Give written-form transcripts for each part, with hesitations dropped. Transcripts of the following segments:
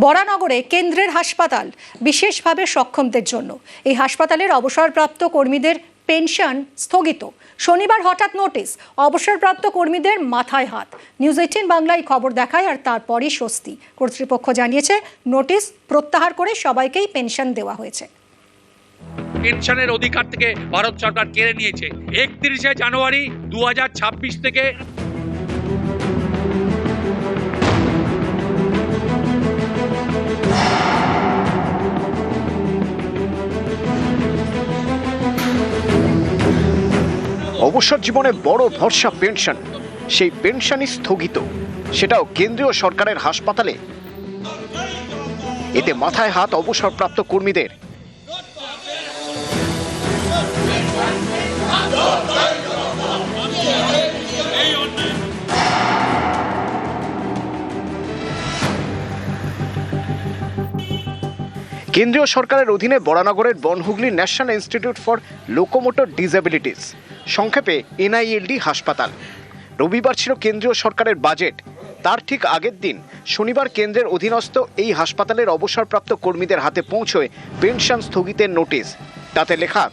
বরানগরে কেন্দ্রের হাসপাতাল বিশেষভাবে সক্ষমদের জন্য। এই হাসপাতালের অবসরপ্রাপ্ত কর্মীদের পেনশন স্থগিত। শনিবার হঠাৎ নোটিশ, অবসরপ্রাপ্ত কর্মীদের মাথায় হাত। নিউজ 18 বাংলায় খবর দেখায় আর তারপরই স্বস্তি। কর্তৃপক্ষ জানিয়েছে নোটিশ প্রত্যাহার করে সবাইকেই পেনশন দেওয়া হয়েছে। পেনশনের অধিকার থেকে ভারত সরকার কেড়ে নিয়েছে। 31শে জানুয়ারি 2026 থেকে অবসর জীবনে বড় ভরসা পেনশন, সেই পেনশনই স্থগিত, সেটাও কেন্দ্রীয় সরকারের হাসপাতালে। এতে মাথায় হাত অবসরপ্রাপ্ত কর্মীদের। কেন্দ্রীয় সরকারের অধীনে বরানগরের Bonhooghly national institute for locomotor disabilities, সংক্ষেপে NILD হাসপাতাল। রবিবার ছিল কেন্দ্রীয় সরকারের বাজেট, তার ঠিক আগের দিন শনিবার কেন্দ্রের অধীনস্থ এই হাসপাতালের অবসরপ্রাপ্ত কর্মীদের হাতে পৌঁছয় পেনশন স্থগিতের নোটিশ। তাতে লেখা,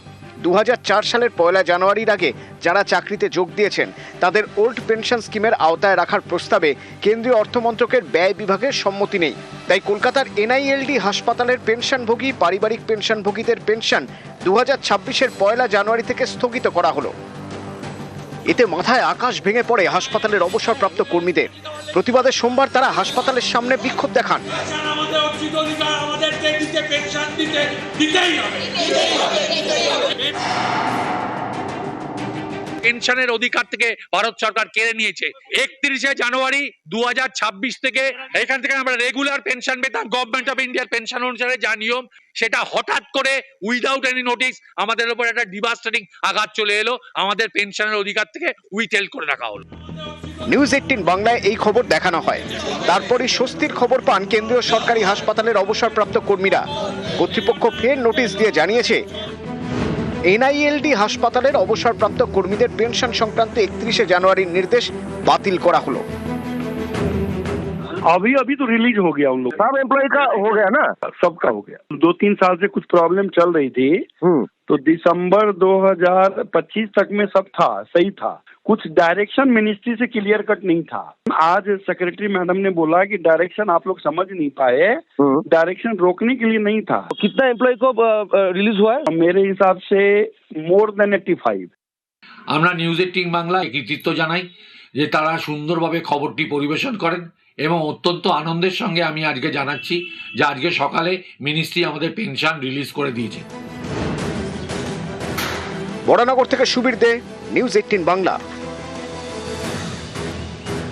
2004 সালের 1 জানুয়ারির আগে যারা চাকরিতে যোগ দিয়েছেন তাদের ওল্ড পেনশন স্কিমের আওতায় রাখার প্রস্তাবে কেন্দ্রীয় অর্থমন্ত্রকের ব্যয় বিভাগের সম্মতি নেই। তাই কলকাতার NILD হাসপাতালের পেনশনভোগী পারিবারিক পেনশনভোগীদের পেনশন 2026-এর 1 জানুয়ারি থেকে স্থগিত করা হলো। এতে মাথায় আকাশ ভেঙে পড়ে হাসপাতালের অবসরপ্রাপ্ত কর্মীদের। প্রতিবাদে সোমবার তারা হাসপাতালের সামনে বিক্ষোভ দেখান। পেনশনের অধিকার থেকে ভারত সরকার কেড়ে নিয়েছে। 31শে জানুয়ারি 2026 থেকে এখান থেকে আমরা রেগুলার পেনশন পেতাম। গভর্নমেন্ট অফ ইন্ডিয়ার পেনশন অনুসারে যা নিয়ম, সেটা হঠাৎ করে উইদাউট এনি নোটিস আমাদের উপর একটা ডিভাস্টেটিং আঘাত চলে এলো। আমাদের পেনশনের অধিকার থেকে উইথহেল্ড করে রাখা হলো। নিউজ 18 বাংলায় এই খবর দেখানো হয়। তারপরই স্বস্তির খবর পান কেন্দ্রীয় সরকারি হাসপাতালের অবসরপ্রাপ্ত কর্মীরা। কর্তৃপক্ষ ফের নোটিশ দিয়ে জানিয়েছে, NILD হাসপাতালের অবসরপ্রাপ্ত কর্মীদের পেনশন সংক্রান্ত 31শে জানুয়ারির নির্দেশ বাতিল করা হলো। अभी तो रिलीज हो गया उन लोग, सब एम्प्लॉय का हो गया ना, सबका हो गया। 2-3 साल से कुछ प्रॉब्लम चल रही थी, तो दिसंबर 2025 तक में सब था, सही था। कुछ डायरेक्शन मिनिस्ट्री से क्लियर कट नहीं था। आज सेक्रेटरी मैडम ने बोला कि डायरेक्शन आप लोग समझ नहीं पाए, डायरेक्शन रोकने के लिए नहीं था। कितना एम्प्लॉय को रिलीज हुआ है? मेरे हिसाब से मोर देन 85। আমরা নিউজ 18 বাংলা কৃতিত্ব জানাই যে তারা সুন্দরভাবে খবরটি পরিবেশন করেন এবং অত্যন্ত আনন্দের সঙ্গে আমি আজকে জানাচ্ছি যে আজকে সকালে মিনিস্ট্রি আমাদের পেনশন রিলিজ করে দিয়েছে। বরানগর থেকে সুবীর দে, নিউজ 18 বাংলা।